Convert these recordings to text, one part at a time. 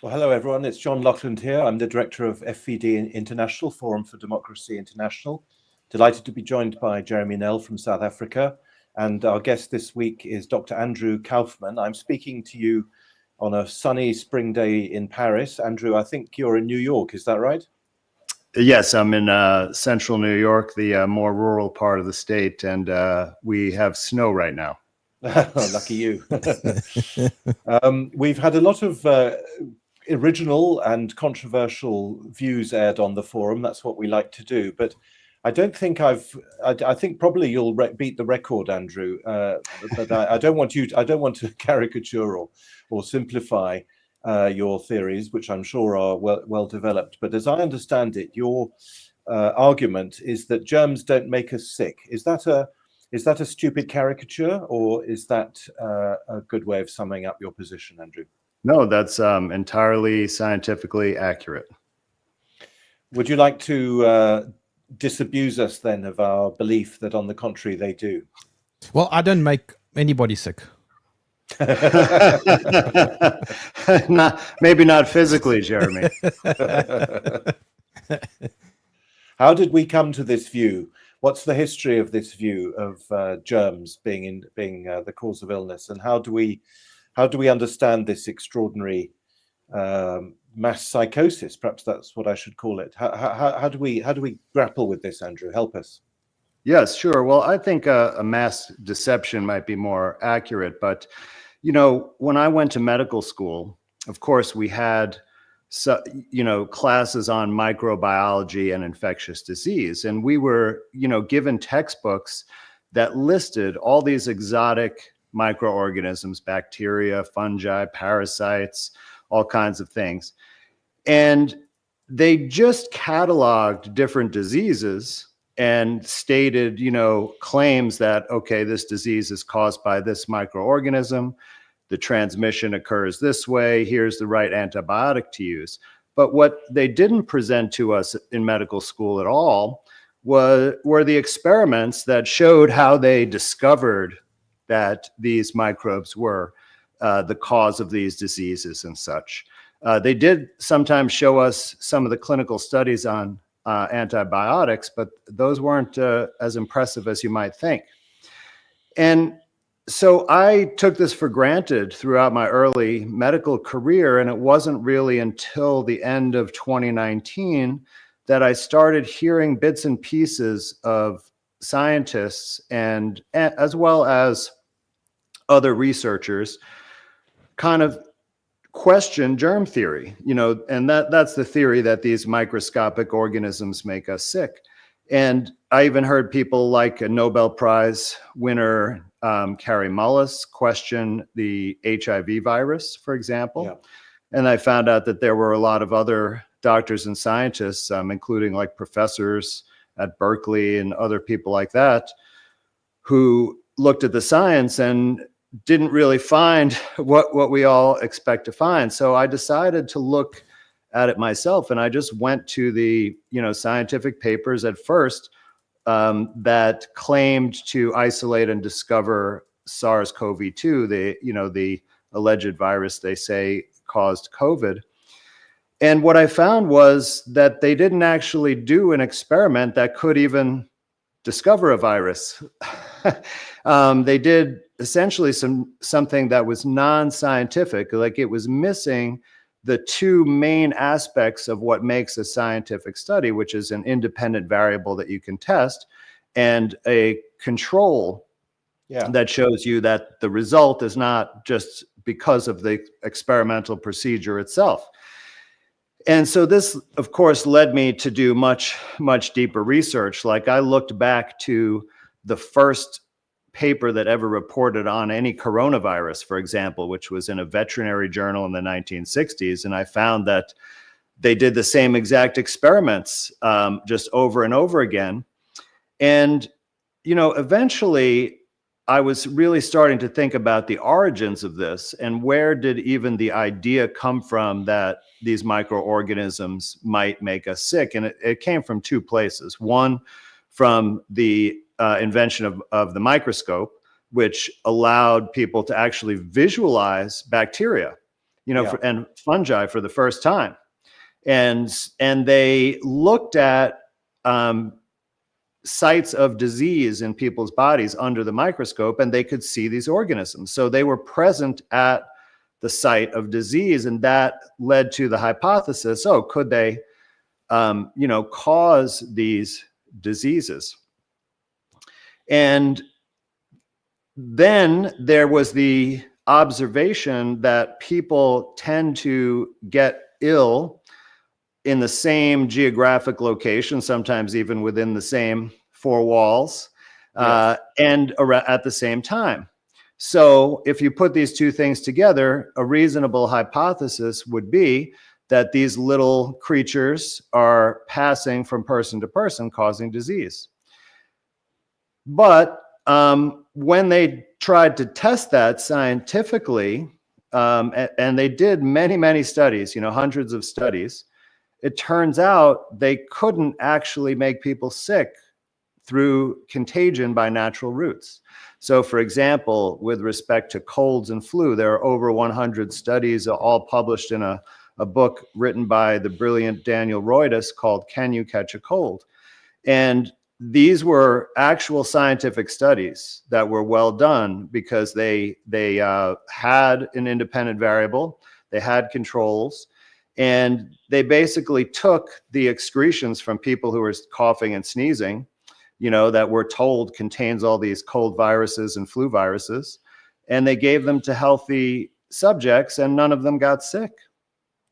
Well, hello everyone. It's John Lockland here. I'm the director of FVD International, Forum for Democracy International. Delighted to be joined by Jeremy Nell from South Africa. And our guest this week is Dr. Andrew Kaufman. I'm speaking to you on a sunny spring day in Paris. Andrew, I think you're in New York, is that right? Yes, I'm in central New York, the more rural part of the state, and we have snow right now. Lucky you. We've had a lot of original and controversial views aired on the forum. That's what we like to do. But I don't think I think probably you'll beat the record, Andrew. But I don't want to caricature or simplify your theories, which I'm sure are well developed. But as I understand it, your argument is that germs don't make us sick. Is that a stupid caricature, or is that a good way of summing up your position, Andrew? No, that's entirely scientifically accurate. Would you like to disabuse us then of our belief that, on the contrary, they do? Well, I don't make anybody sick. Maybe not physically, Jeremy. How did we come to this view? What's the history of this view of germs being the cause of illness, and how do we understand this extraordinary mass psychosis? Perhaps that's what I should call it. How do we grapple with this, Andrew? Help us. Yes, sure. Well, I think a mass deception might be more accurate. But, when I went to medical school, of course, we had classes on microbiology and infectious disease. And we were, given textbooks that listed all these exotic microorganisms, bacteria, fungi, parasites, all kinds of things. And they just cataloged different diseases and stated, claims that, okay, this disease is caused by this microorganism. The transmission occurs this way. Here's the right antibiotic to use. But what they didn't present to us in medical school at all were the experiments that showed how they discovered that these microbes were the cause of these diseases and such. They did sometimes show us some of the clinical studies on antibiotics, but those weren't as impressive as you might think. And so I took this for granted throughout my early medical career, and it wasn't really until the end of 2019 that I started hearing bits and pieces of scientists and as well as other researchers kind of question germ theory, and that's the theory that these microscopic organisms make us sick. And I even heard people like a Nobel Prize winner, Carrie Mullis, question the HIV virus, for example. Yeah. And I found out that there were a lot of other doctors and scientists, including like professors at Berkeley and other people like that, who looked at the science and didn't really find what we all expect to find. So I decided to look at it myself, and I just went to the scientific papers at first that claimed to isolate and discover SARS-CoV-2, the alleged virus they say caused COVID. And what I found was that they didn't actually do an experiment that could even discover a virus. They did essentially something that was non-scientific, like it was missing the two main aspects of what makes a scientific study, which is an independent variable that you can test and a control that shows you that the result is not just because of the experimental procedure itself. And so this, of course, led me to do much, much deeper research. Like I looked back to the first paper that ever reported on any coronavirus, for example, which was in a veterinary journal in the 1960s. And I found that they did the same exact experiments just over and over again. And, eventually I was really starting to think about the origins of this and where did even the idea come from that these microorganisms might make us sick. And it came from two places. One, from the invention of the microscope, which allowed people to actually visualize bacteria. Yeah. and fungi for the first time. And they looked at sites of disease in people's bodies under the microscope, and they could see these organisms. So they were present at the site of disease, and that led to the hypothesis, oh, could they cause these diseases? And then there was the observation that people tend to get ill in the same geographic location, sometimes even within the same four walls, and at the same time. So if you put these two things together, a reasonable hypothesis would be that these little creatures are passing from person to person, causing disease. But when they tried to test that scientifically, and they did many, many studies, hundreds of studies, it turns out they couldn't actually make people sick through contagion by natural routes. So for example, with respect to colds and flu, there are over 100 studies all published in a book written by the brilliant Daniel Roydus called Can You Catch a Cold? And these were actual scientific studies that were well done because they had an independent variable, they had controls, and they basically took the excretions from people who were coughing and sneezing, that we're told contains all these cold viruses and flu viruses, and they gave them to healthy subjects, and none of them got sick.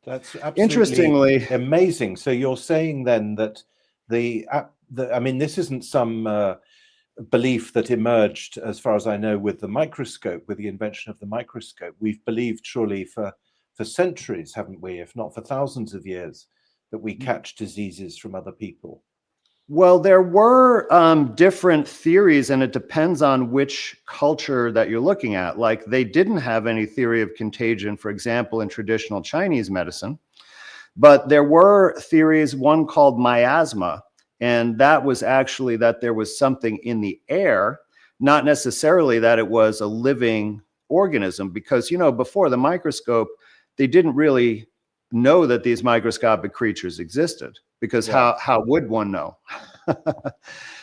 That's absolutely interestingly amazing. So you're saying then that I mean, this isn't some belief that emerged, as far as I know, with the microscope, with the invention of the microscope. We've believed surely for centuries, haven't we, if not for thousands of years, that we catch diseases from other people. Well, there were different theories, and it depends on which culture that you're looking at. Like, they didn't have any theory of contagion, for example, in traditional Chinese medicine. But there were theories, one called miasma, and that was actually that there was something in the air, not necessarily that it was a living organism, because, before the microscope, they didn't really know that these microscopic creatures existed, because how would one know?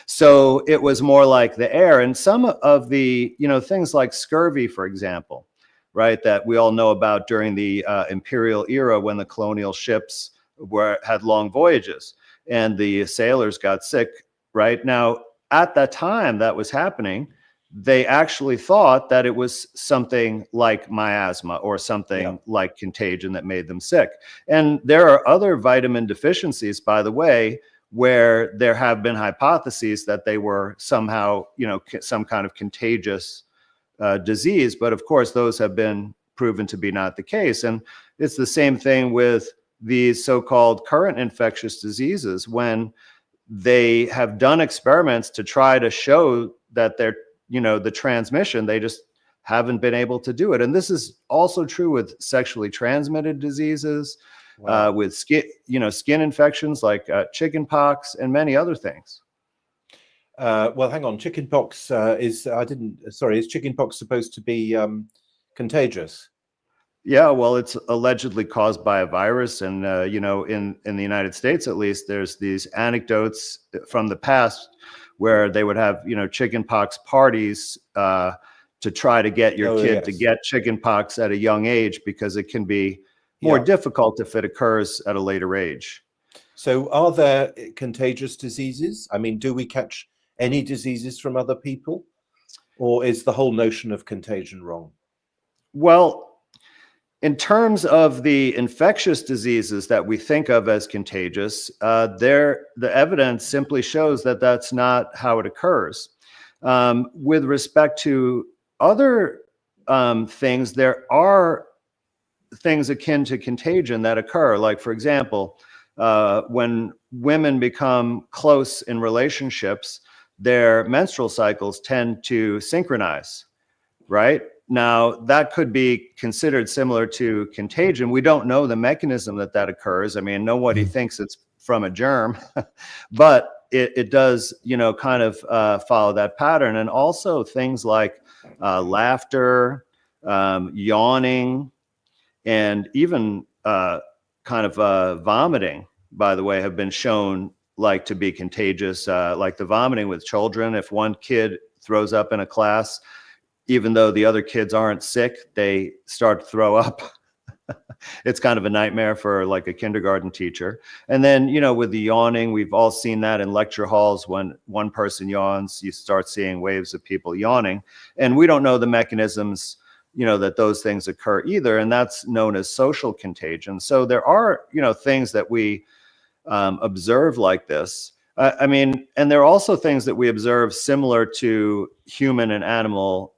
So it was more like the air. And some of the, things like scurvy, for example, right, that we all know about during the imperial era when the colonial ships had long voyages and the sailors got sick, right? Now, at that time that was happening, they actually thought that it was something like miasma or something like contagion that made them sick. And there are other vitamin deficiencies, by the way, where there have been hypotheses that they were somehow, some kind of contagious disease. But of course, those have been proven to be not the case. And it's the same thing with these so-called current infectious diseases, when they have done experiments to try to show that they're, the transmission, they just haven't been able to do it. And this is also true with sexually transmitted diseases, with skin infections like chickenpox and many other things. Well, hang on. Chickenpox is chickenpox supposed to be contagious? Yeah, well, it's allegedly caused by a virus. And, in the United States, at least, there's these anecdotes from the past where they would have, chickenpox parties to try to get your kid to get chickenpox at a young age, because it can be more difficult if it occurs at a later age. So are there contagious diseases? I mean, do we catch any diseases from other people? Or is the whole notion of contagion wrong? Well, in terms of the infectious diseases that we think of as contagious, the evidence simply shows that that's not how it occurs. With respect to other things, there are things akin to contagion that occur. Like, for example, when women become close in relationships, their menstrual cycles tend to synchronize, right? Now, that could be considered similar to contagion. We don't know the mechanism that occurs. I mean, nobody thinks it's from a germ, but it does, kind of follow that pattern. And also things like laughter, yawning, and even vomiting, by the way, have been shown like to be contagious, like the vomiting with children. If one kid throws up in a class, even though the other kids aren't sick, they start to throw up. It's kind of a nightmare for like a kindergarten teacher. And then, with the yawning, we've all seen that in lecture halls. When one person yawns, you start seeing waves of people yawning. And we don't know the mechanisms, that those things occur either. And that's known as social contagion. So there are, things that we observe like this. And there are also things that we observe similar to human and animal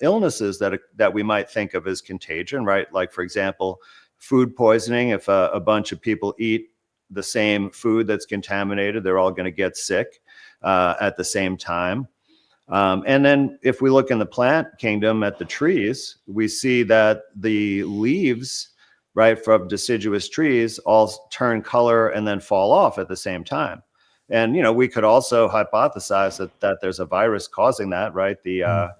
illnesses that we might think of as contagion, right? Like, for example, food poisoning. If a bunch of people eat the same food that's contaminated, they're all going to get sick at the same time. And then if we look in the plant kingdom at the trees, we see that the leaves, right, from deciduous trees all turn color and then fall off at the same time. And, we could also hypothesize that there's a virus causing that, right? The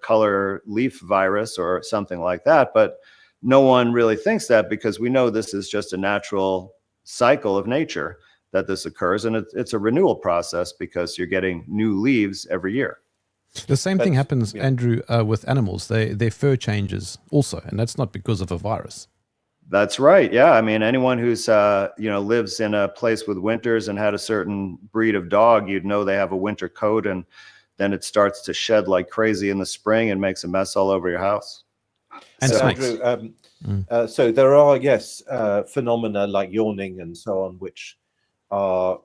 color leaf virus or something like that. But no one really thinks that, because we know this is just a natural cycle of nature that this occurs. And it's a renewal process, because you're getting new leaves every year. The same thing happens, Andrew, with animals. Their fur changes also, and that's not because of a virus. That's right. Yeah. Anyone who's, lives in a place with winters and had a certain breed of dog, you'd know they have a winter coat, and then it starts to shed like crazy in the spring and makes a mess all over your house. And so, snakes. Andrew, so there are, yes, phenomena like yawning and so on, which are,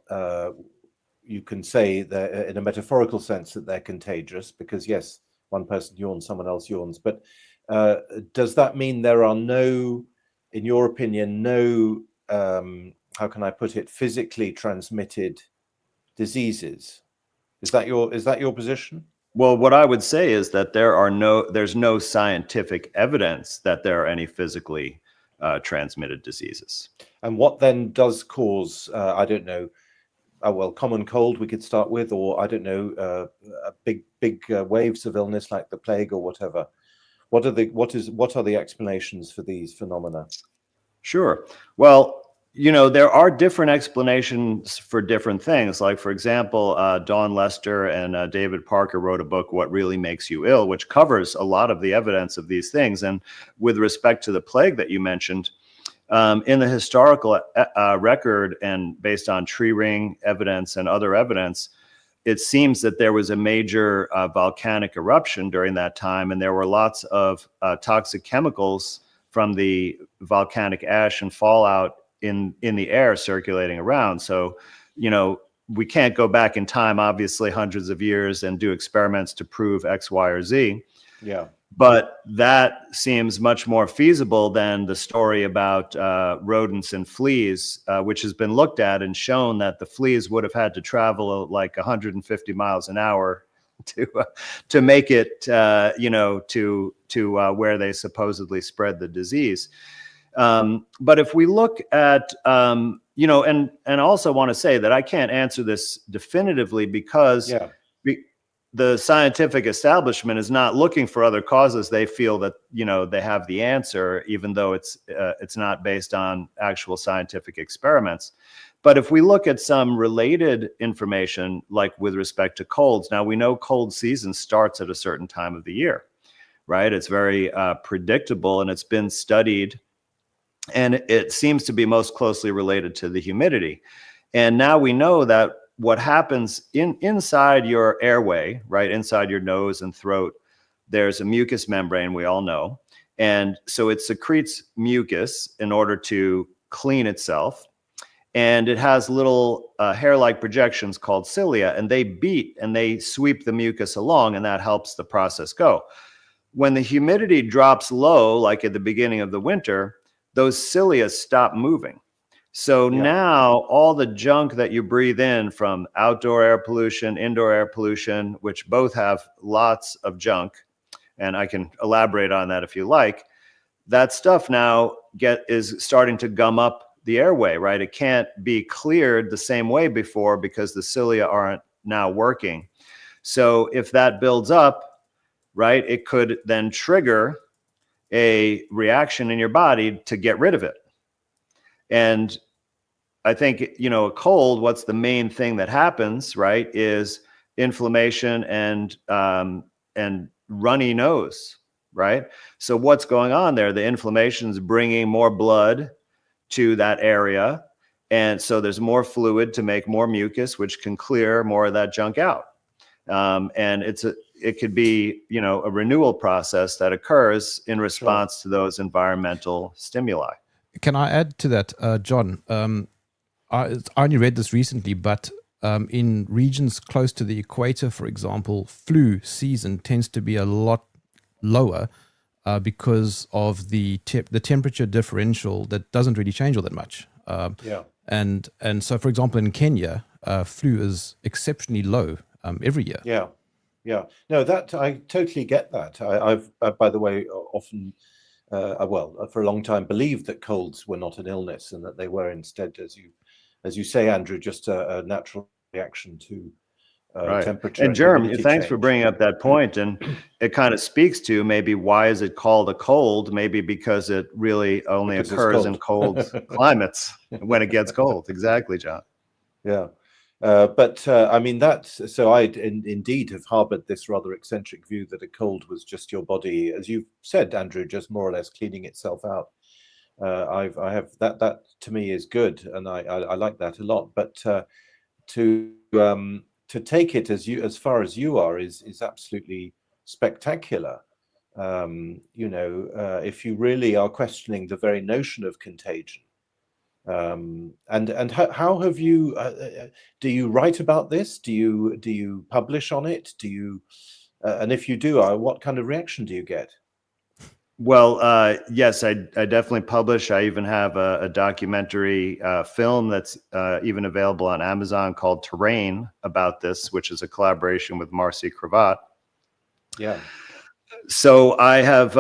you can say that in a metaphorical sense that they're contagious, because yes, one person yawns, someone else yawns. But does that mean there are no, in your opinion, no, how can I put it, physically transmitted diseases? Is that your position? Well, what I would say is that there's no scientific evidence that there are any physically transmitted diseases. And what then does cause, I don't know, common cold we could start with, or I don't know, big waves of illness like the plague or whatever. What are the explanations for these phenomena? Sure. Well, there are different explanations for different things. Like, for example, Dawn Lester and David Parker wrote a book, What Really Makes You Ill, which covers a lot of the evidence of these things. And with respect to the plague that you mentioned, in the historical record and based on tree ring evidence and other evidence, it seems that there was a major volcanic eruption during that time, and there were lots of toxic chemicals from the volcanic ash and fallout in the air circulating around. So, we can't go back in time, obviously, hundreds of years and do experiments to prove X, Y, or Z. Yeah. But that seems much more feasible than the story about rodents and fleas, which has been looked at and shown that the fleas would have had to travel like 150 miles an hour to make it, to where they supposedly spread the disease. But if we look at, and also want to say that I can't answer this definitively, because the scientific establishment is not looking for other causes. They feel that, they have the answer, even though it's not based on actual scientific experiments. But if we look at some related information, like with respect to colds, now we know cold season starts at a certain time of the year, right? It's very predictable, and it's been studied, and it seems to be most closely related to the humidity. And now we know that what happens inside your airway, right, inside your nose and throat, there's a mucous membrane, we all know. And so it secretes mucus in order to clean itself. And it has little hair-like projections called cilia, and they beat and they sweep the mucus along, and that helps the process go. When the humidity drops low, like at the beginning of the winter, those cilia stop moving. So now all the junk that you breathe in from outdoor air pollution, indoor air pollution, which both have lots of junk, and I can elaborate on that if you like, that stuff now is starting to gum up the airway, right? It can't be cleared the same way before because the cilia aren't now working. So if that builds up, right, it could then trigger a reaction in your body to get rid of it. And I think, a cold, what's the main thing that happens, right, is inflammation and runny nose, right? So what's going on there? The inflammation is bringing more blood to that area. And so there's more fluid to make more mucus, which can clear more of that junk out. And it could be, a renewal process that occurs in response to those environmental stimuli. Can I add to that, John? I only read this recently, but in regions close to the equator, for example, flu season tends to be a lot lower because of the temperature differential that doesn't really change all that much. And so, for example, in Kenya, flu is exceptionally low every year. Yeah. No, that I totally get that. I've by the way, often, for a long time, believed that colds were not an illness and that they were instead, as you say, Andrew, just a natural reaction to temperature and germ. humidity Thanks change. for bringing up that point, and it kind of speaks to maybe why is it called a cold? Maybe because it really only occurs in cold climates when it gets cold. Exactly, John. Yeah. But I mean, so I indeed have harbored this rather eccentric view that a cold was just your body, as you said, Andrew, just more or less cleaning itself out. I have that to me is good, and I like that a lot. But to take it as far as you are is absolutely spectacular. If you really are questioning the very notion of contagion. And how have you? Do you write about this? Do you publish on it? Do you? And if you do, what kind of reaction do you get? Well, yes, I definitely publish. I even have a documentary film that's even available on Amazon called Terrain about this, which is a collaboration with Marcy Cravat. Yeah. So I have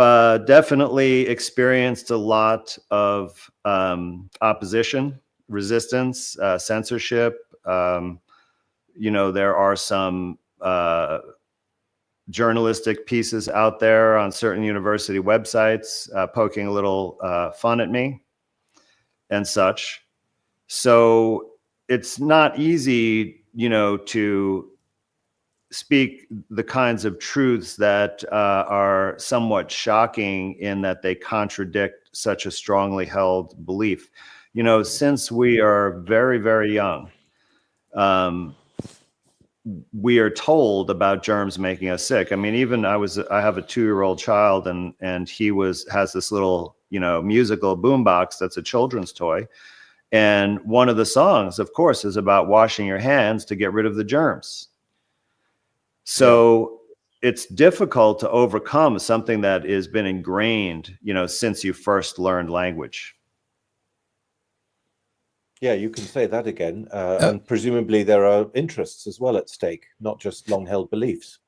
definitely experienced a lot of opposition, resistance, censorship. There are some journalistic pieces out there on certain university websites poking a little fun at me and such. So it's not easy, to speak the kinds of truths that are somewhat shocking in that they contradict such a strongly held belief. Since we are very, very young, we are told about germs making us sick. I mean, even I have a 2-year-old child, and he has this little, musical boombox that's a children's toy. And one of the songs, of course, is about washing your hands to get rid of the germs. So it's difficult to overcome something that has been ingrained, since you first learned language. Yeah, you can say that again. And presumably there are interests as well at stake, not just long-held beliefs.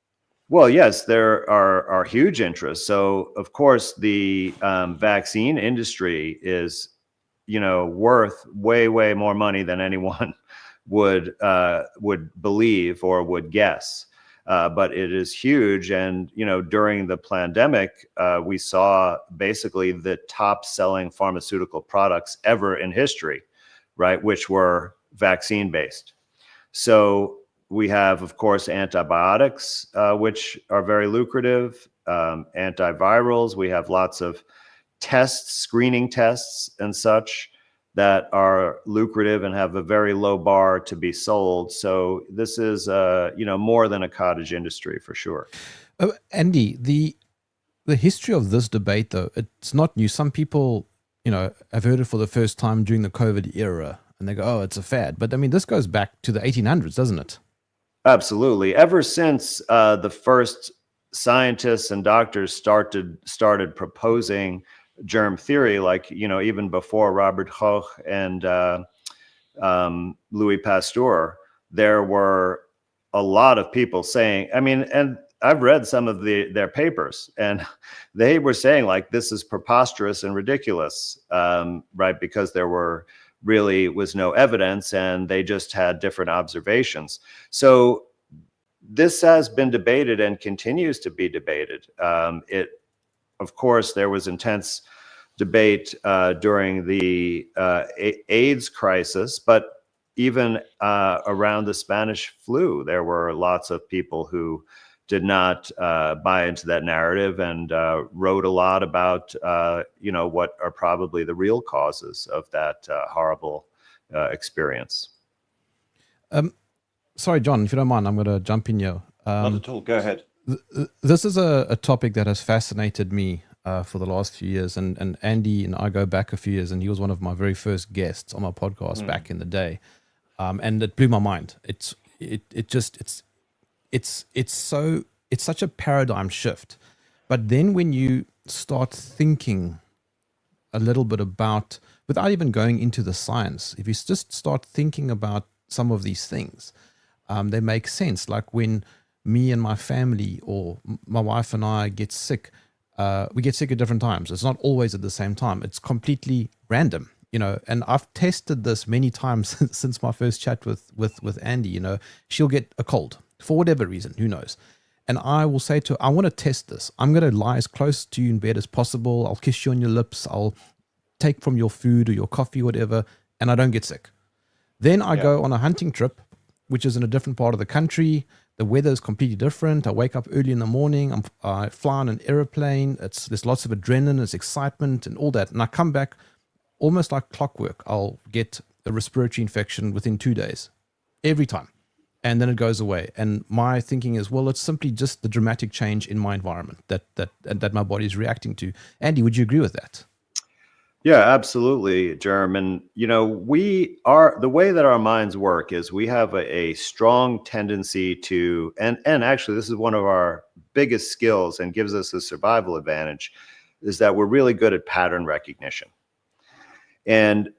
Well, yes, there are huge interests. So, of course, the vaccine industry is, worth way, way more money than anyone would believe or would guess. But it is huge. And, during the pandemic, we saw basically the top selling pharmaceutical products ever in history, right, which were vaccine based. So we have, of course, antibiotics, which are very lucrative, antivirals. We have lots of tests, screening tests and such that are lucrative and have a very low bar to be sold. So this is, more than a cottage industry for sure. Andy, the history of this debate, though, it's not new. Some people, have heard it for the first time during the COVID era, and they go, "Oh, it's a fad." But I mean, this goes back to the 1800s, doesn't it? Absolutely. Ever since the first scientists and doctors started proposing germ theory, like, even before Robert Koch and Louis Pasteur, there were a lot of people saying, and I've read some of their papers, and they were saying, like, this is preposterous and ridiculous, right? Because there was no evidence, and they just had different observations. So this has been debated and continues to be debated. of course, there was intense debate during the AIDS crisis, but even around the Spanish flu, there were lots of people who did not buy into that narrative and wrote a lot about, what are probably the real causes of that horrible experience. Sorry, John, if you don't mind, I'm going to jump in here. Not at all. Go ahead. This is a topic that has fascinated me for the last few years, and Andy and I go back a few years, and he was one of my very first guests on my podcast back in the day, and it blew my mind. It's such a paradigm shift, but then when you start thinking a little bit about, without even going into the science, if you just start thinking about some of these things, they make sense. Like when me and my family or my wife and I get sick, we get sick at different times. It's not always at the same time. It's completely random, and I've tested this many times since my first chat with Andy. She'll get a cold for whatever reason, who knows? And I will say to her, I want to test this. I'm going to lie as close to you in bed as possible. I'll kiss you on your lips. I'll take from your food or your coffee, whatever, and I don't get sick. Then I go on a hunting trip, which is in a different part of the country. The weather is completely different. I wake up early in the morning. I fly on an airplane. There's lots of adrenaline, there's excitement and all that. And I come back almost like clockwork. I'll get a respiratory infection within 2 days, every time. And then it goes away. And my thinking is, well, it's simply just the dramatic change in my environment that my body is reacting to. Andy, would you agree with that? Yeah, absolutely, Germ. And, the way that our minds work is we have a strong tendency to, and actually this is one of our biggest skills and gives us a survival advantage, is that we're really good at pattern recognition.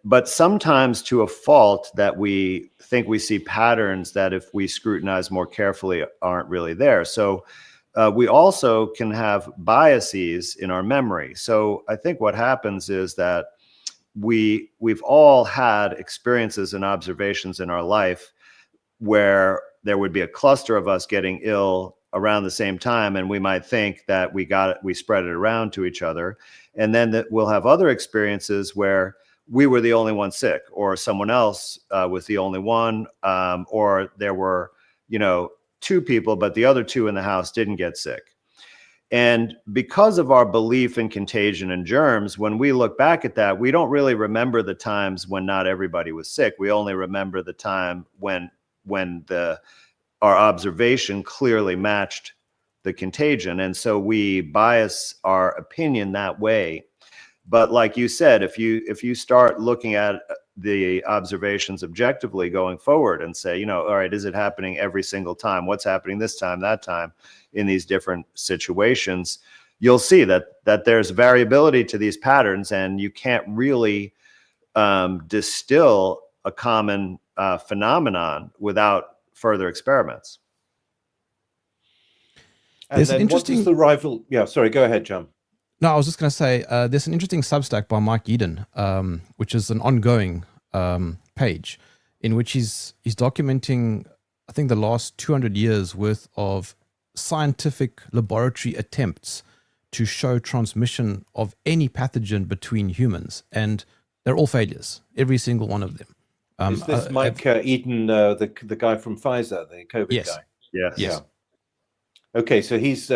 But sometimes to a fault that we think we see patterns that if we scrutinize more carefully aren't really there. So we also can have biases in our memory. So I think what happens is that we've all had experiences and observations in our life where there would be a cluster of us getting ill around the same time, and we might think that we spread it around to each other. And then that we'll have other experiences where we were the only one sick, or someone else was the only one, or there were, 2 people, but the other 2 in the house didn't get sick. And because of our belief in contagion and germs, when we look back at that, we don't really remember the times when not everybody was sick. We only remember the time when our observation clearly matched the contagion. And so we bias our opinion that way. But like you said, if you start looking at the observations objectively going forward and say, all right, is it happening every single time? What's happening this time, that time in these different situations? You'll see that there's variability to these patterns, and you can't really distill a common phenomenon without further experiments. And then what does the rival? Yeah, sorry, go ahead, John. No, I was just going to say, there's an interesting Substack by Mike Eden, which is an ongoing page in which he's documenting, I think, the last 200 years worth of scientific laboratory attempts to show transmission of any pathogen between humans. And they're all failures, every single one of them. Is this Mike Eden, the guy from Pfizer, the COVID guy? Yes. Yeah. Okay, so he's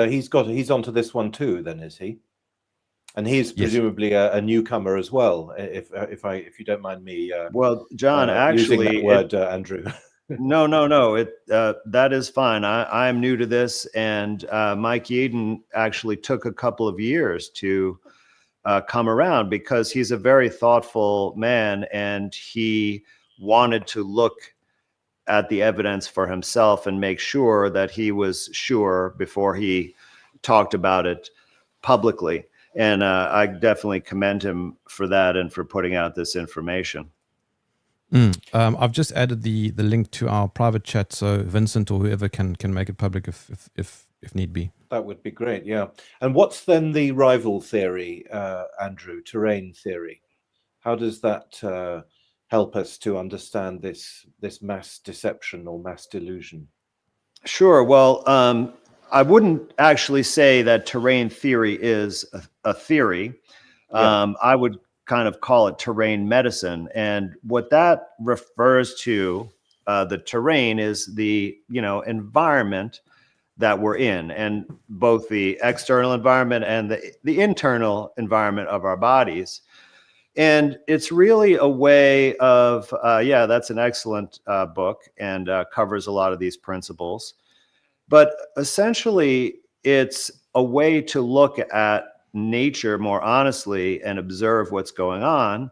onto this one too, then, is he? And he's presumably a newcomer as well, if you don't mind me. Well, John, actually, using that word, Andrew. No. That is fine. I am new to this, and Mike Eden actually took a couple of years to come around because he's a very thoughtful man, and he wanted to look at the evidence for himself and make sure that he was sure before he talked about it publicly. And I definitely commend him for that and for putting out this information. I've just added the link to our private chat, so Vincent or whoever can make it public if need be. That would be great, yeah. And what's then the rival theory, Andrew, terrain theory? How does that help us to understand this mass deception or mass delusion? Sure. Well, I wouldn't actually say that terrain theory is a theory. I would kind of call it terrain medicine. And what that refers to, the terrain, is the, environment that we're in, and both the external environment and the internal environment of our bodies. And it's really a way of, that's an excellent book, and covers a lot of these principles. But essentially, it's a way to look at nature more honestly and observe what's going on,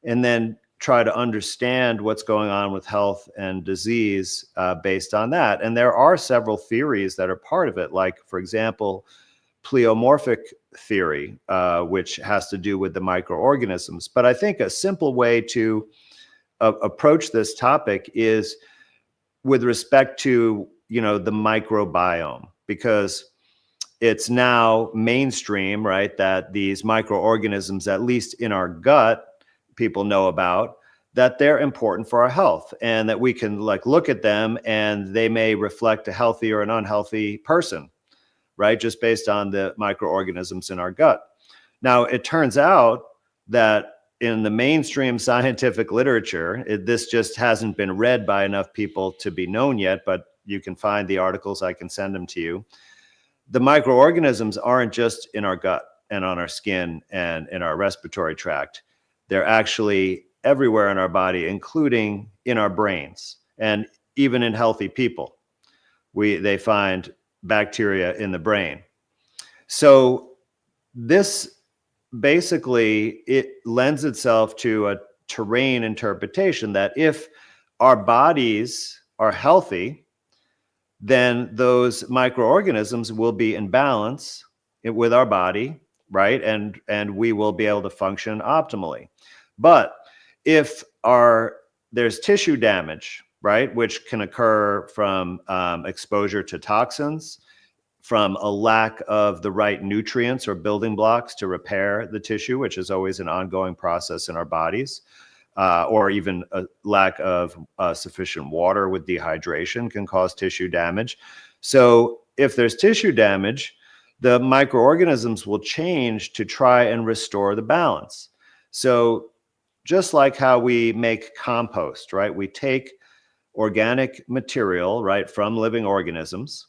and then try to understand what's going on with health and disease based on that. And there are several theories that are part of it, like, for example, pleomorphic theory, which has to do with the microorganisms. But I think a simple way to approach this topic is with respect to, the microbiome, because it's now mainstream, right, that these microorganisms, at least in our gut, people know about, that they're important for our health, and that we can look at them and they may reflect a healthy or an unhealthy person, right, just based on the microorganisms in our gut. Now, it turns out that in the mainstream scientific literature, this just hasn't been read by enough people to be known yet, but you can find the articles, I can send them to you. The microorganisms aren't just in our gut and on our skin and in our respiratory tract. They're actually everywhere in our body, including in our brains, and even in healthy people. They find bacteria in the brain. So this basically, it lends itself to a terrain interpretation that if our bodies are healthy, then those microorganisms will be in balance with our body, right? And we will be able to function optimally. But if there's tissue damage, right, which can occur from exposure to toxins, from a lack of the right nutrients or building blocks to repair the tissue, which is always an ongoing process in our bodies, or even a lack of sufficient water with dehydration can cause tissue damage. So if there's tissue damage, the microorganisms will change to try and restore the balance. So just like how we make compost, right? We take organic material, right, from living organisms,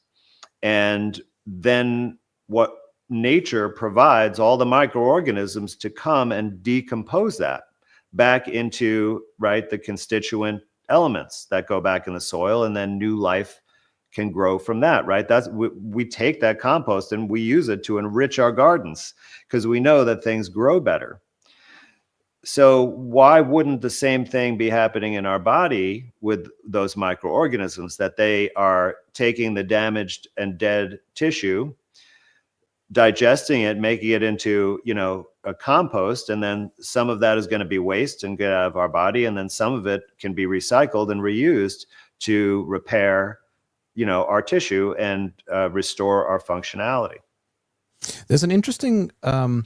and then what nature provides all the microorganisms to come and decompose that back into, right, the constituent elements that go back in the soil, and then new life can grow from that, right? We take that compost and we use it to enrich our gardens because we know that things grow better. So why wouldn't the same thing be happening in our body with those microorganisms, that they are taking the damaged and dead tissue, digesting it, making it into, a compost, and then some of that is going to be waste and get out of our body, and then some of it can be recycled and reused to repair, our tissue and restore our functionality. There's an interesting, I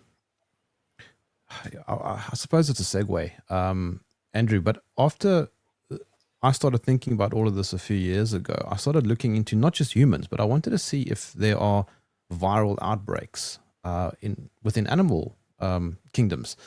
suppose it's a segue, Andrew, but after I started thinking about all of this a few years ago, I started looking into not just humans, but I wanted to see if there are viral outbreaks within animal kingdoms.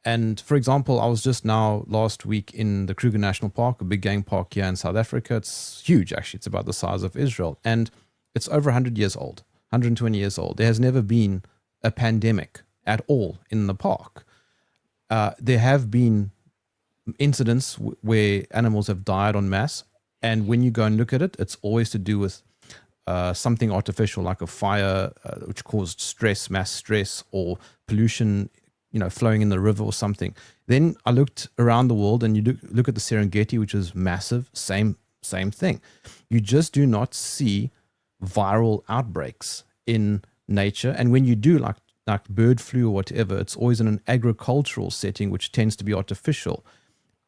And for example, I was just now last week in the Kruger National Park, a big game park here in South Africa. It's huge, actually. It's about the size of Israel. And it's over 100 years old, 120 years old. There has never been a pandemic at all in the park. There have been incidents where animals have died en masse. And when you go and look at it, it's always to do with something artificial, like a fire which caused stress, mass stress, or pollution, flowing in the river or something. Then I looked around the world, and you look at the Serengeti, which is massive, same thing. You just do not see viral outbreaks in nature. And when you do, like bird flu or whatever, it's always in an agricultural setting, which tends to be artificial.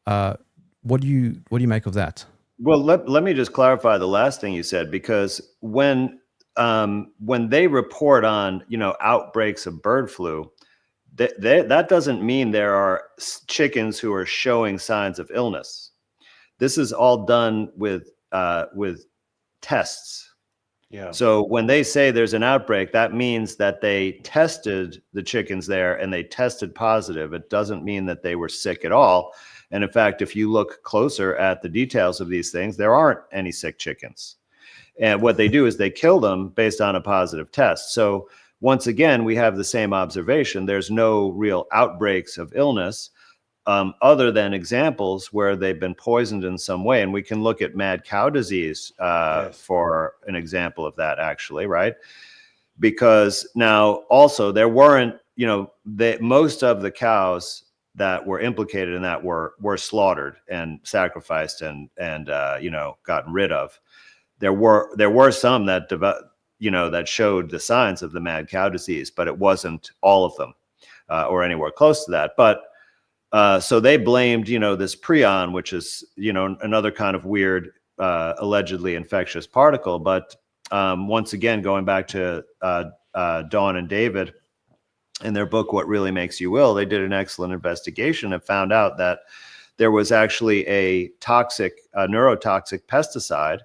What do you make of that? Well, let me just clarify the last thing you said, because when they report on, outbreaks of bird flu, that doesn't mean there are chickens who are showing signs of illness. This is all done with tests. Yeah. So when they say there's an outbreak, that means that they tested the chickens there and they tested positive. It doesn't mean that they were sick at all. And in fact, if you look closer at the details of these things, there aren't any sick chickens. And what they do is they kill them based on a positive test. So once again, we have the same observation. There's no real outbreaks of illness, other than examples where they've been poisoned in some way. And we can look at mad cow disease Yes. for an example of that, actually, right? Because now also there weren't, most of the cows that were implicated in that were slaughtered and sacrificed and gotten rid of. There were some that that showed the signs of the mad cow disease, but it wasn't all of them or anywhere close to that. But so they blamed, this prion, which is, another kind of weird, allegedly infectious particle. But once again, going back to Dawn and David in their book, What Really Makes You Ill, they did an excellent investigation and found out that there was actually a neurotoxic pesticide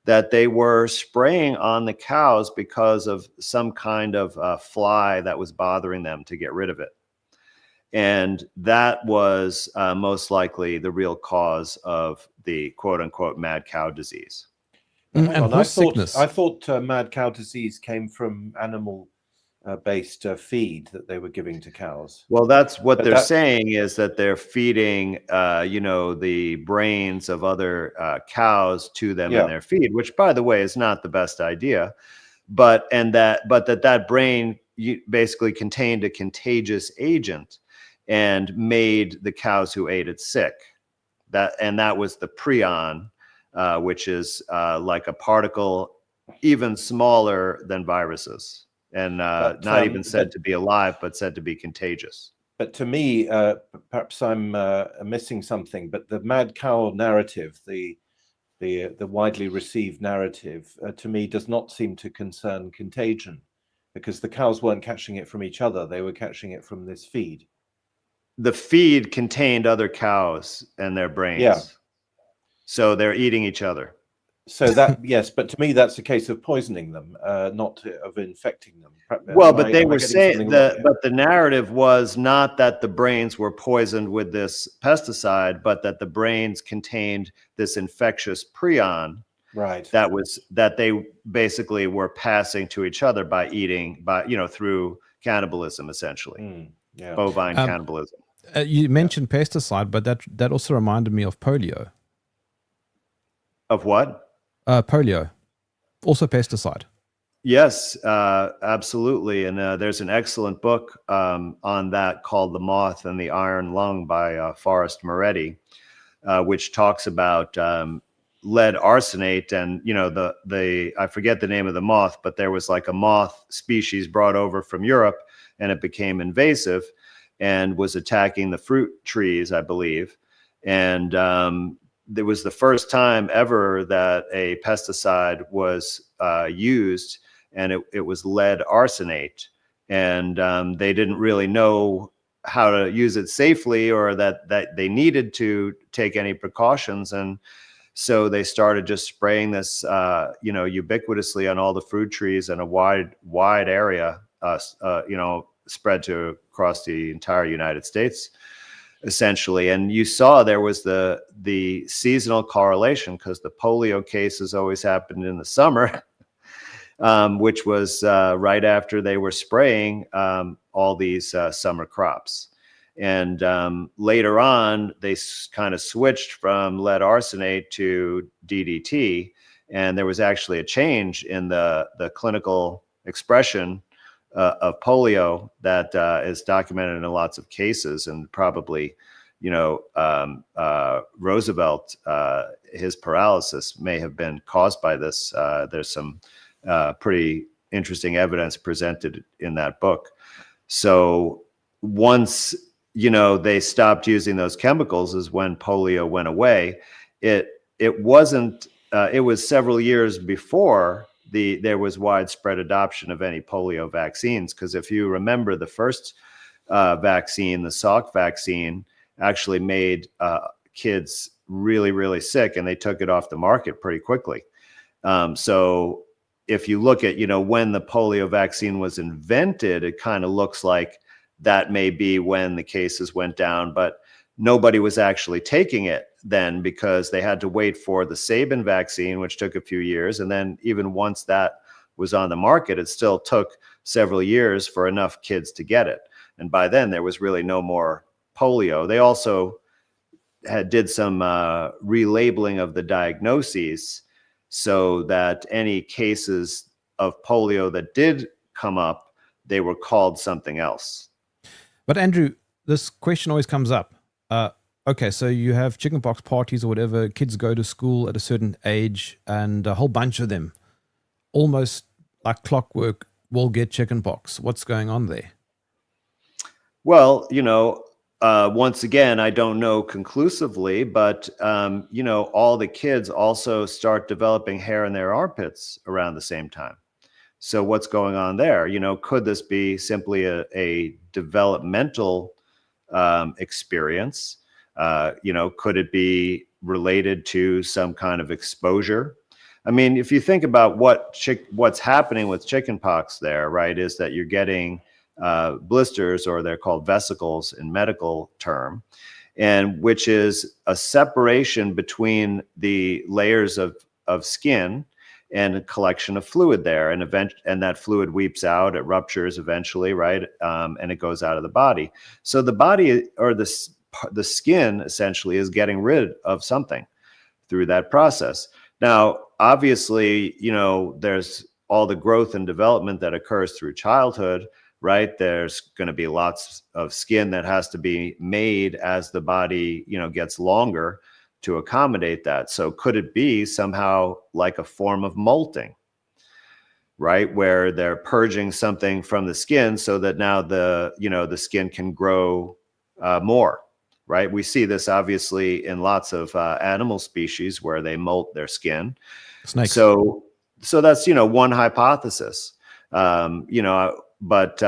that they were spraying on the cows because of some kind of fly that was bothering them to get rid of it. And that was most likely the real cause of the quote unquote mad cow disease. And Hang on, horse sickness. I thought mad cow disease came from animal based feed that they were giving to cows. Well, that's what they're saying, is that they're feeding, the brains of other cows to them in their feed, which, by the way, is not the best idea. But that brain basically contained a contagious agent and made the cows who ate it sick. That was the prion, which is like a particle even smaller than viruses, and not even said to be alive, but said to be contagious. But to me, perhaps I'm missing something. But the mad cow narrative, the widely received narrative, to me does not seem to concern contagion, because the cows weren't catching it from each other; they were catching it from this feed. The feed contained other cows and their brains. Yeah. So they're eating each other. So that, yes, but to me, that's a case of poisoning them, not of infecting them. Well, but they were saying but the narrative was not that the brains were poisoned with this pesticide, but that the brains contained this infectious prion. Right. That they basically were passing to each other by eating, through cannibalism, essentially. Bovine cannibalism. You mentioned pesticide, but that also reminded me of polio. Of what? Polio, also pesticide. Yes, absolutely. And there's an excellent book on that called The Moth and the Iron Lung by Forrest Moretti, which talks about lead arsenate. And, I forget the name of the moth, but there was like a moth species brought over from Europe, and it became invasive and was attacking the fruit trees, I believe. And it was the first time ever that a pesticide was used, and it was lead arsenate. And they didn't really know how to use it safely, or that they needed to take any precautions. And so they started just spraying this, ubiquitously on all the fruit trees in a wide area, spread to across the entire United States, essentially. And you saw there was the seasonal correlation, because the polio cases always happened in the summer, which was right after they were spraying all these summer crops. And later on, they kind of switched from lead arsenate to DDT, and there was actually a change in the clinical expression of polio that is documented in lots of cases. And probably, Roosevelt, his paralysis may have been caused by this. There's some pretty interesting evidence presented in that book. So once, they stopped using those chemicals is when polio went away. It wasn't, it was several years before there was widespread adoption of any polio vaccines. Because if you remember, the first vaccine, the Salk vaccine, actually made kids really, really sick, and they took it off the market pretty quickly. So if you look at, when the polio vaccine was invented, it kind of looks like that may be when the cases went down, but nobody was actually taking it then because they had to wait for the Sabin vaccine, which took a few years. And then even once that was on the market, it still took several years for enough kids to get it. And by then there was really no more polio. They also did some relabeling of the diagnoses so that any cases of polio that did come up, they were called something else. But Andrew, this question always comes up. Okay, so you have chickenpox parties or whatever, kids go to school at a certain age and a whole bunch of them, almost like clockwork, will get chickenpox. What's going on there? Well, once again, I don't know conclusively, but, all the kids also start developing hair in their armpits around the same time. So what's going on there? Could this be simply a developmental experience? Could it be related to some kind of exposure? I mean, if you think about what's happening with chickenpox there, right, is that you're getting blisters, or they're called vesicles in medical term, and which is a separation between the layers of skin and a collection of fluid there, and that fluid weeps out, it ruptures eventually, right, and it goes out of the body. So the body, or the skin, essentially is getting rid of something through that process. Now, obviously, there's all the growth and development that occurs through childhood, right? There's going to be lots of skin that has to be made as the body, gets longer to accommodate that. So could it be somehow like a form of molting, right? Where they're purging something from the skin so that now the skin can grow more, right? We see this obviously in lots of animal species where they molt their skin. Snakes. So that's, one hypothesis, but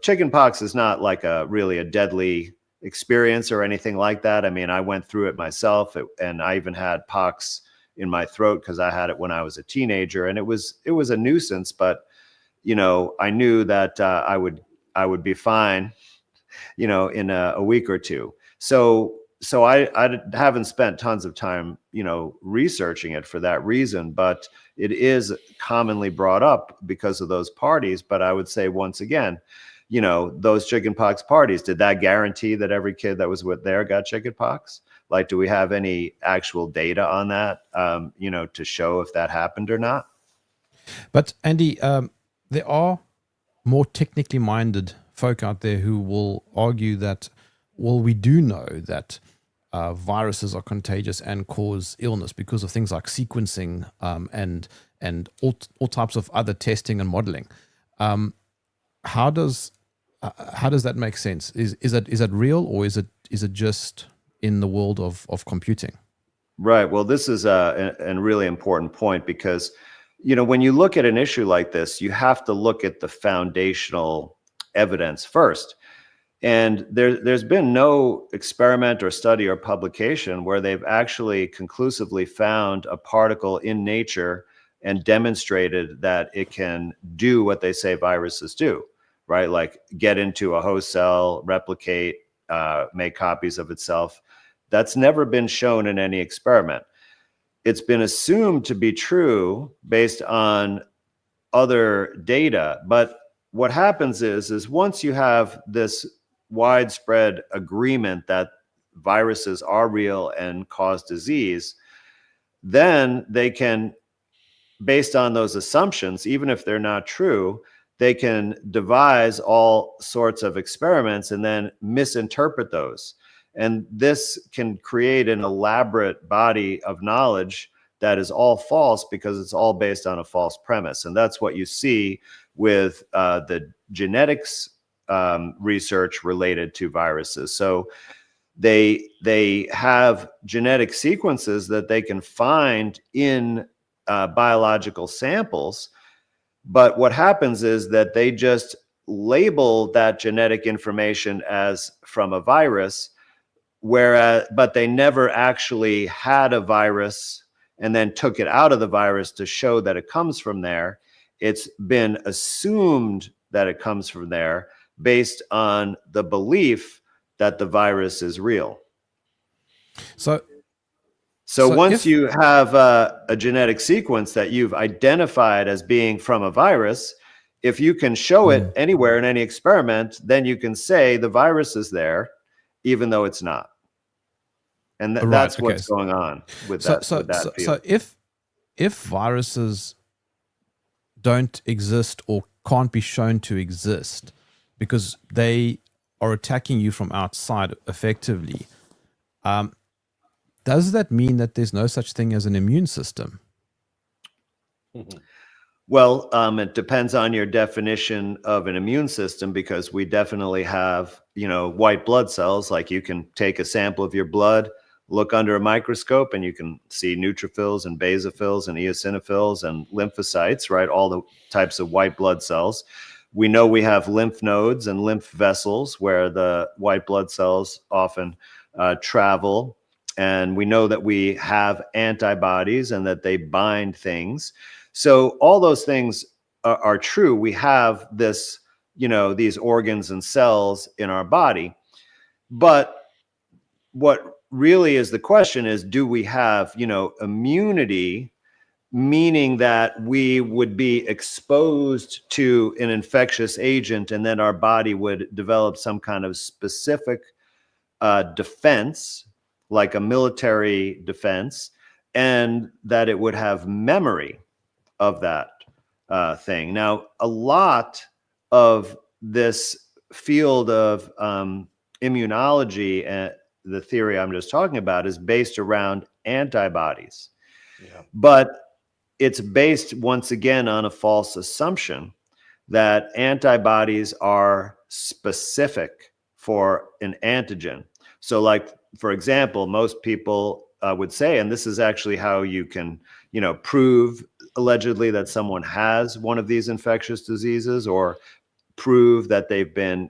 chickenpox is not like really a deadly experience or anything like that. I mean, I went through it myself, and I even had pox in my throat because I had it when I was a teenager, and it was a nuisance. But I knew that I would be fine, in a week or two. So I haven't spent tons of time, researching it for that reason, but it is commonly brought up because of those parties. But I would say, once again, those chickenpox parties, did that guarantee that every kid that was there got chickenpox? Like, do we have any actual data on that, to show if that happened or not? But Andy, there are more technically minded folk out there who will argue that, well, we do know that viruses are contagious and cause illness because of things like sequencing and all types of other testing and modeling. How does that make sense? Is that real, or is it just in the world of computing? Right. Well, this is a really important point because, when you look at an issue like this, you have to look at the foundational evidence first. And there's been no experiment or study or publication where they've actually conclusively found a particle in nature and demonstrated that it can do what they say viruses do, right? Like get into a host cell, replicate, make copies of itself. That's never been shown in any experiment. It's been assumed to be true based on other data. But what happens is once you have this widespread agreement that viruses are real and cause disease, then they can, based on those assumptions, even if they're not true, they can devise all sorts of experiments and then misinterpret those. And this can create an elaborate body of knowledge that is all false because it's all based on a false premise. And that's what you see with the genetics research related to viruses. So they have genetic sequences that they can find in biological samples. But what happens is that they just label that genetic information as from a virus, but they never actually had a virus and then took it out of the virus to show that it comes from there. It's been assumed that it comes from there based on the belief that the virus is real. So once you have a genetic sequence that you've identified as being from a virus, if you can show it anywhere in any experiment, then you can say the virus is there, even though it's not. And that's what's going on with that field. So if viruses don't exist or can't be shown to exist because they are attacking you from outside effectively, does that mean that there's no such thing as an immune system? Well, it depends on your definition of an immune system, because we definitely have, white blood cells. Like, you can take a sample of your blood, look under a microscope, and you can see neutrophils and basophils and eosinophils and lymphocytes, right? All the types of white blood cells. We know we have lymph nodes and lymph vessels where the white blood cells often travel. And we know that we have antibodies and that they bind things. So all those things are true. We have this, these organs and cells in our body. But what really is the question is, do we have, immunity, meaning that we would be exposed to an infectious agent and then our body would develop some kind of specific defense, like a military defense, and that it would have memory of that thing. Now, a lot of this field of immunology and the theory I'm just talking about is based around antibodies. Yeah. But it's based, once again, on a false assumption that antibodies are specific for an antigen. So, like, for example, most people would say, and this is actually how you can, prove allegedly that someone has one of these infectious diseases, or prove that they've been,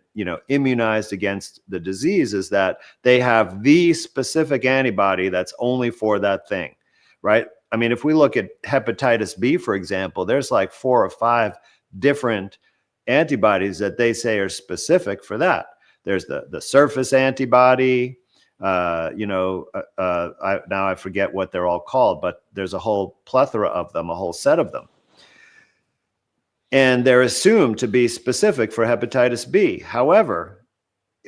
immunized against the disease, is that they have the specific antibody that's only for that thing, right? I mean, if we look at hepatitis B, for example, there's like 4 or 5 different antibodies that they say are specific for that. There's the surface antibody, now I forget what they're all called, but there's a whole plethora of them, a whole set of them. And they're assumed to be specific for hepatitis B. However,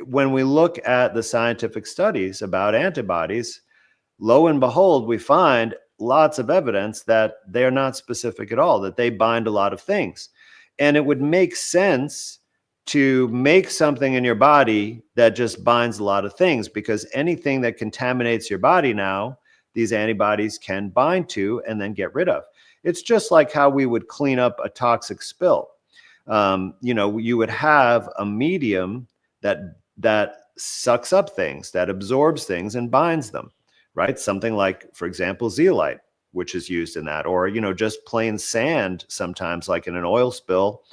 when we look at the scientific studies about antibodies, lo and behold, we find lots of evidence that they're not specific at all, that they bind a lot of things. And it would make sense to make something in your body that just binds a lot of things, because anything that contaminates your body now, these antibodies can bind to and then get rid of. It's just like how we would clean up a toxic spill. You would have a medium that sucks up things, that absorbs things and binds them, right? Something like, for example, zeolite, which is used in that, or, just plain sand sometimes, like in an oil spill,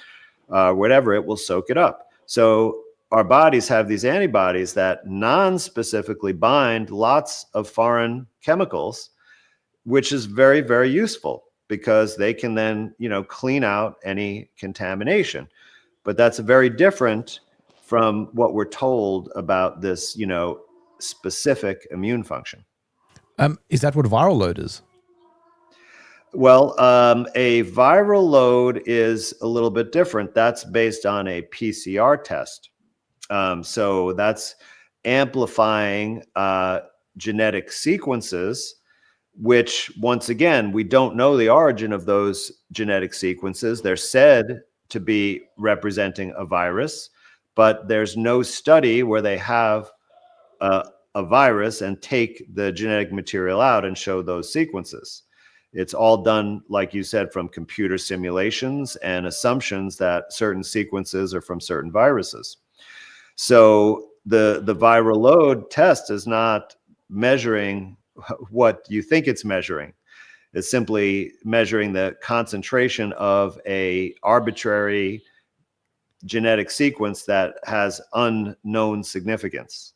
whatever, it will soak it up. So our bodies have these antibodies that non-specifically bind lots of foreign chemicals, which is very, very useful, because they can then, clean out any contamination. But that's very different from what we're told about this, specific immune function. Is that what viral load is? Well, a viral load is a little bit different. That's based on a PCR test. So that's amplifying genetic sequences, which, once again, we don't know the origin of those genetic sequences. They're said to be representing a virus, but there's no study where they have a virus and take the genetic material out and show those sequences. It's all done, like you said, from computer simulations and assumptions that certain sequences are from certain viruses. So the viral load test is not measuring what you think it's measuring. It's simply measuring the concentration of a arbitrary genetic sequence that has unknown significance.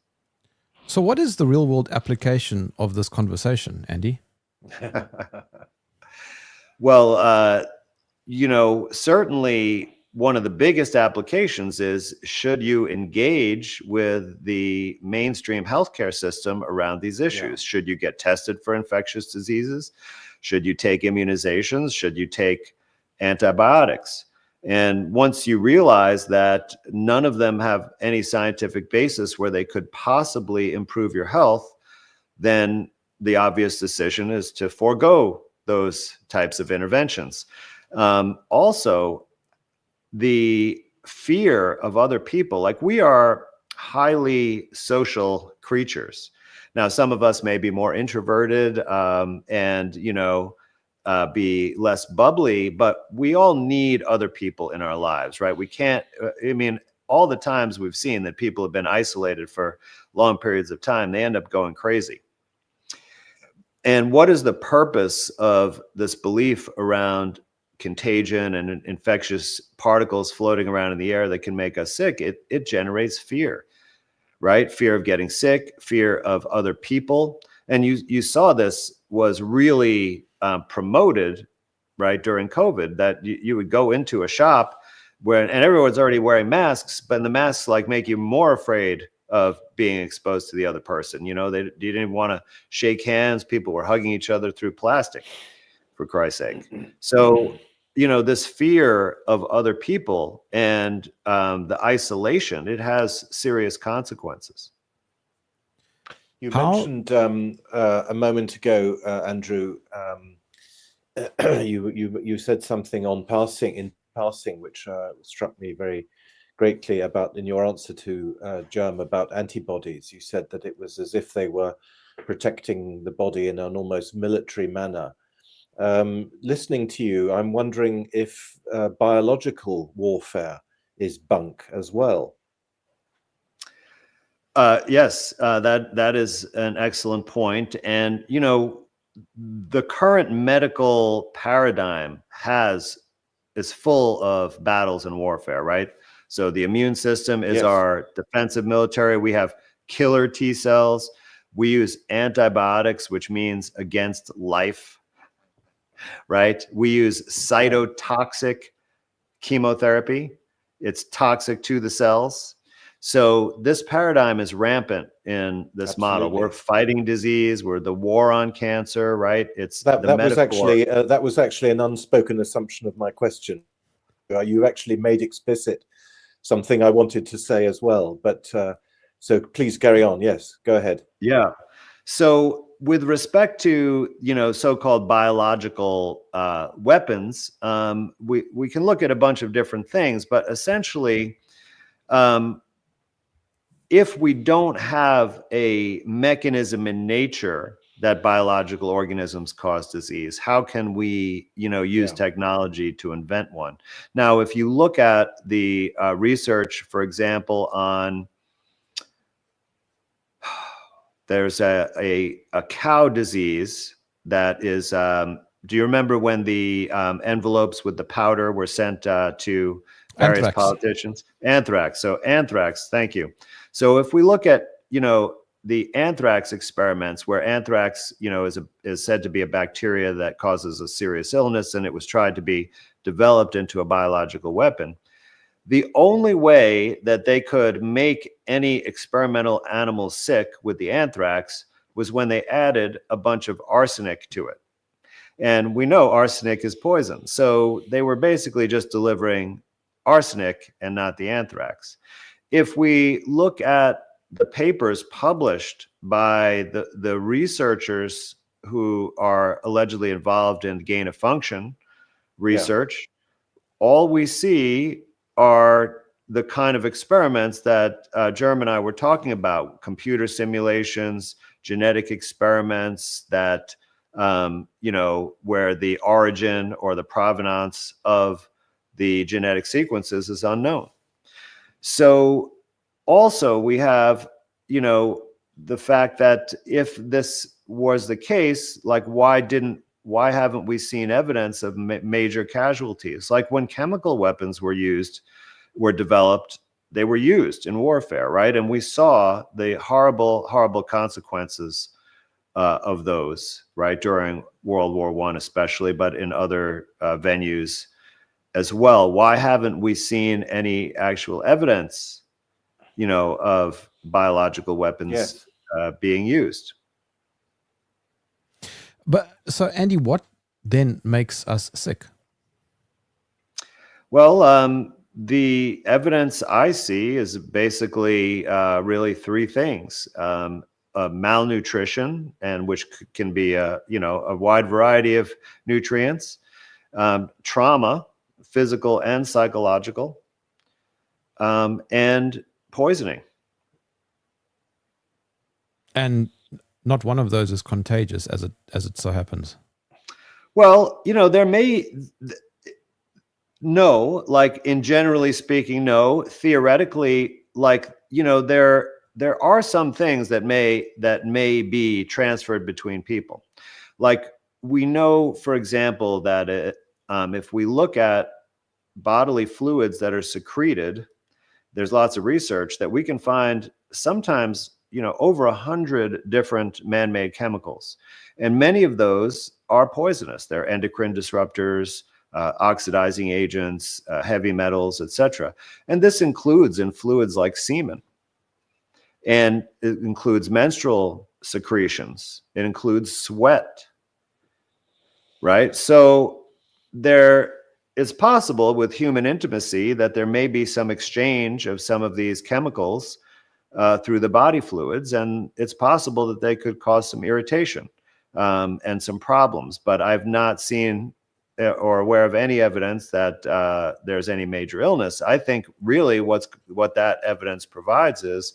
So what is the real world application of this conversation, Andy? Well, certainly one of the biggest applications is, should you engage with the mainstream healthcare system around these issues? Yeah. Should you get tested for infectious diseases? Should you take immunizations? Should you take antibiotics? And once you realize that none of them have any scientific basis where they could possibly improve your health, then the obvious decision is to forego those types of interventions. Also, the fear of other people, like, we are highly social creatures. Now, some of us may be more introverted and, be less bubbly, but we all need other people in our lives, right? We can't, all the times we've seen that people have been isolated for long periods of time, they end up going crazy. And what is the purpose of this belief around contagion and infectious particles floating around in the air that can make us sick? It generates fear, right? Fear of getting sick, fear of other people. And you saw this was really promoted, right, during COVID, that you would go into a shop and everyone's already wearing masks, but the masks make you more afraid of being exposed to the other person. You didn't want to shake hands. People were hugging each other through plastic, for Christ's sake. So, this fear of other people and the isolation, it has serious consequences. You mentioned a moment ago, Andrew, you said something in passing, which struck me very greatly in your answer to Germ about antibodies. You said that it was as if they were protecting the body in an almost military manner. Listening to you, I'm wondering if biological warfare is bunk as well. Yes, that is an excellent point. And, the current medical paradigm is full of battles and warfare, right? So the immune system is our defensive military. We have killer T cells. We use antibiotics, which means against life, right? We use cytotoxic chemotherapy. It's toxic to the cells. So this paradigm is rampant in this model. We're fighting disease. We're the war on cancer, right? It's that was actually an unspoken assumption of my question. You actually made explicit something I wanted to say as well. But so please carry on. Yes, go ahead. Yeah. So with respect to so-called biological weapons, we can look at a bunch of different things, but essentially, if we don't have a mechanism in nature that biological organisms cause disease, how can we, use technology to invent one? Now, if you look at the research, for example, on there's a cow disease that is, do you remember when the envelopes with the powder were sent to various politicians? Anthrax. So anthrax, thank you. So if we look at, the anthrax experiments, where anthrax, is said to be a bacteria that causes a serious illness, and it was tried to be developed into a biological weapon, the only way that they could make any experimental animals sick with the anthrax was when they added a bunch of arsenic to it. And we know arsenic is poison. So they were basically just delivering arsenic and not the anthrax. If we look at the papers published by the researchers who are allegedly involved in gain of function research, all we see are the kind of experiments that Germ and I were talking about: computer simulations, genetic experiments that, where the origin or the provenance of the genetic sequences is unknown. So also we have, the fact that if this was the case, why haven't we seen evidence of major casualties? Like when chemical weapons were developed, they were used in warfare, right? And we saw the horrible, horrible consequences of those, right, during World War I especially, but in other venues as well. Why haven't we seen any actual evidence, of biological weapons Yes. being used? But so, Andy, what then makes us sick? Well, the evidence I see is basically really three things: malnutrition, and which can be a wide variety of nutrients, trauma, physical and psychological, and poisoning. And not one of those is contagious, as it so happens. Well, there may. No, like in generally speaking, no. Theoretically, like, there are some things that may be transferred between people. Like, we know, for example, that if we look at bodily fluids that are secreted, there's lots of research that we can find sometimes, over 100 different man-made chemicals, and many of those are poisonous. They're endocrine disruptors, oxidizing agents, heavy metals, etc. And this includes in fluids like semen, and it includes menstrual secretions. It includes sweat, right? So it's possible with human intimacy that there may be some exchange of some of these chemicals through the body fluids, and it's possible that they could cause some irritation and some problems. But I've not seen or aware of any evidence that there's any major illness. I think really what that evidence provides is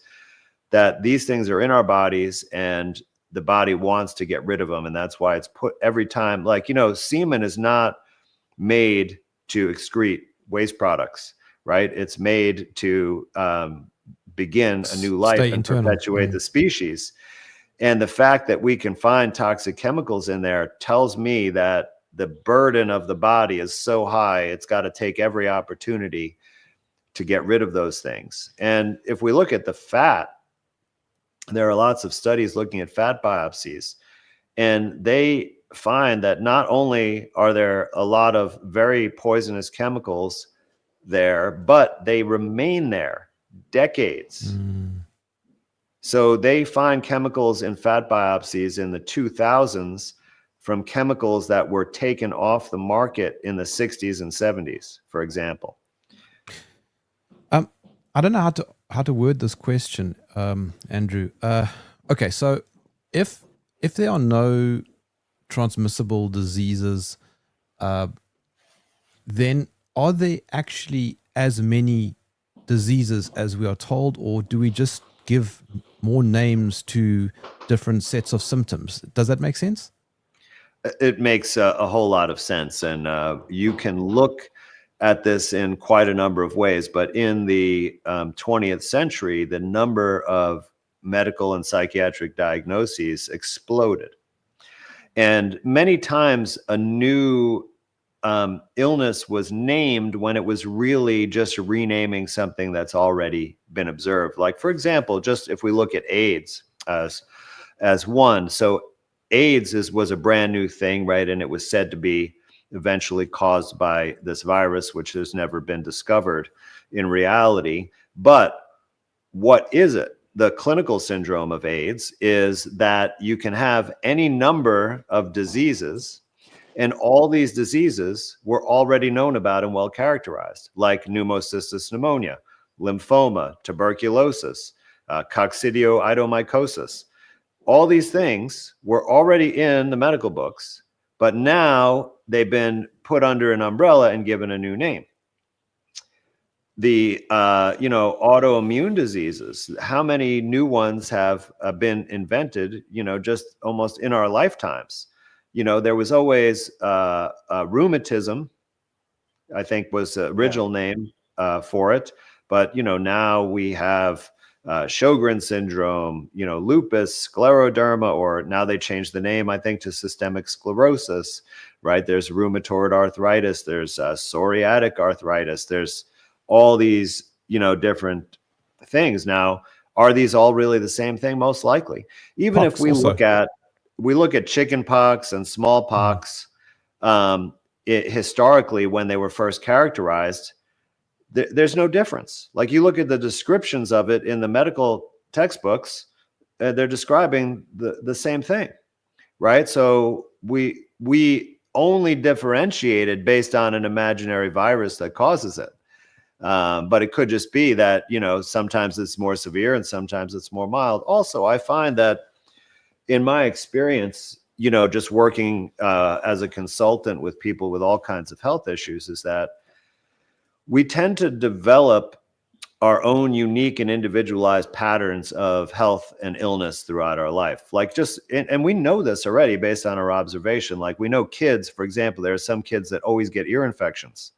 that these things are in our bodies and the body wants to get rid of them. And that's why it's put every time, like, semen is not made to excrete waste products, right? It's made to begin a new life and perpetuate the species. And the fact that we can find toxic chemicals in there tells me that the burden of the body is so high, it's got to take every opportunity to get rid of those things. And if we look at the fat, there are lots of studies looking at fat biopsies, and they find that not only are there a lot of very poisonous chemicals there, but they remain there decades. So they find chemicals in fat biopsies in the 2000s from chemicals that were taken off the market in the 60s and 70s, for example. I don't know how to word this question, Andrew. Okay, so if there are no transmissible diseases, then are there actually as many diseases as we are told, or do we just give more names to different sets of symptoms? Does that make sense? It makes a whole lot of sense, and you can look at this in quite a number of ways. But in the 20th century, the number of medical and psychiatric diagnoses exploded. And many times a new illness was named when it was really just renaming something that's already been observed. Like, for example, just if we look at AIDS as one. So AIDS was a brand new thing, right? And it was said to be eventually caused by this virus, which has never been discovered in reality. But what is it? The clinical syndrome of AIDS is that you can have any number of diseases, and all these diseases were already known about and well characterized, like pneumocystis pneumonia, lymphoma, tuberculosis, coccidioidomycosis. All these things were already in the medical books, but now they've been put under an umbrella and given a new name. The autoimmune diseases, how many new ones have been invented, just almost in our lifetimes? There was always rheumatism, I think was the original name for it. But, now we have Sjogren's syndrome, lupus, scleroderma, or now they changed the name, I think, to systemic sclerosis, right? There's rheumatoid arthritis, there's psoriatic arthritis, there's all these, different things. Now, are these all really the same thing? Most likely. Even if we look at we look at chickenpox and smallpox, historically, when they were first characterized, there's no difference. Like you look at the descriptions of it in the medical textbooks, they're describing the same thing, right? So we only differentiated based on an imaginary virus that causes it. But it could just be that, sometimes it's more severe and sometimes it's more mild. Also, I find that in my experience, just working as a consultant with people with all kinds of health issues, is that we tend to develop our own unique and individualized patterns of health and illness throughout our life. Like and we know this already based on our observation. Like we know kids, for example, there are some kids that always get ear infections.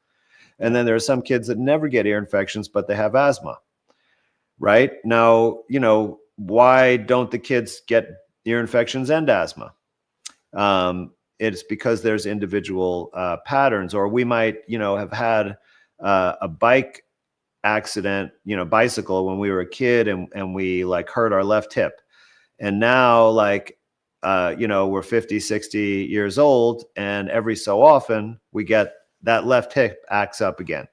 And then there are some kids that never get ear infections, but they have asthma, right? Now, why don't the kids get ear infections and asthma? It's because there's individual patterns, or we might, have had a bike accident, bicycle when we were a kid, and we like hurt our left hip. And now we're 50, 60 years old, and every so often we get that left hip acts up again.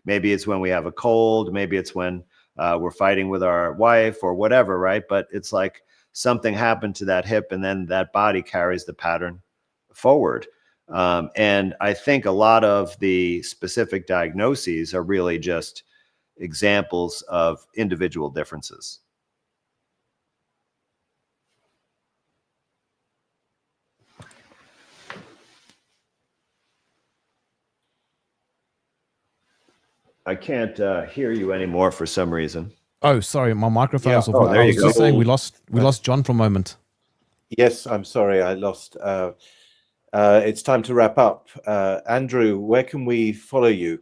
Maybe it's when we have a cold, maybe it's when we're fighting with our wife or whatever, right? But it's like something happened to that hip, and then that body carries the pattern forward. And I think a lot of the specific diagnoses are really just examples of individual differences. I can't hear you anymore for some reason. Oh, sorry, my microphone was off. Oh, there I you was go. just saying we lost John for a moment. Yes, I'm sorry, I lost. It's time to wrap up. Andrew, where can we follow you?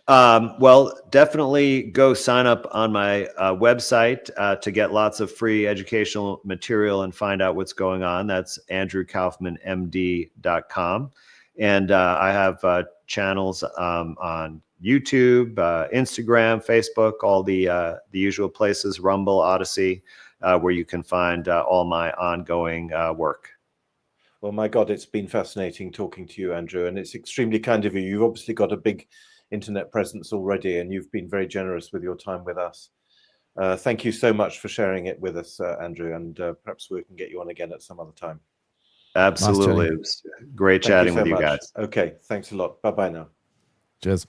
Well, definitely go sign up on my website to get lots of free educational material and find out what's going on. That's andrewkaufmanmd.com. And I have channels on YouTube, Instagram, Facebook, all the usual places, Rumble, Odyssey, where you can find all my ongoing work. Well, my God, it's been fascinating talking to you, Andrew, and it's extremely kind of you. You've obviously got a big internet presence already, and you've been very generous with your time with us. Thank you so much for sharing it with us, Andrew, and perhaps we can get you on again at some other time. Absolutely. It was great chatting with you guys. Okay, thanks a lot. Bye-bye now. Cheers.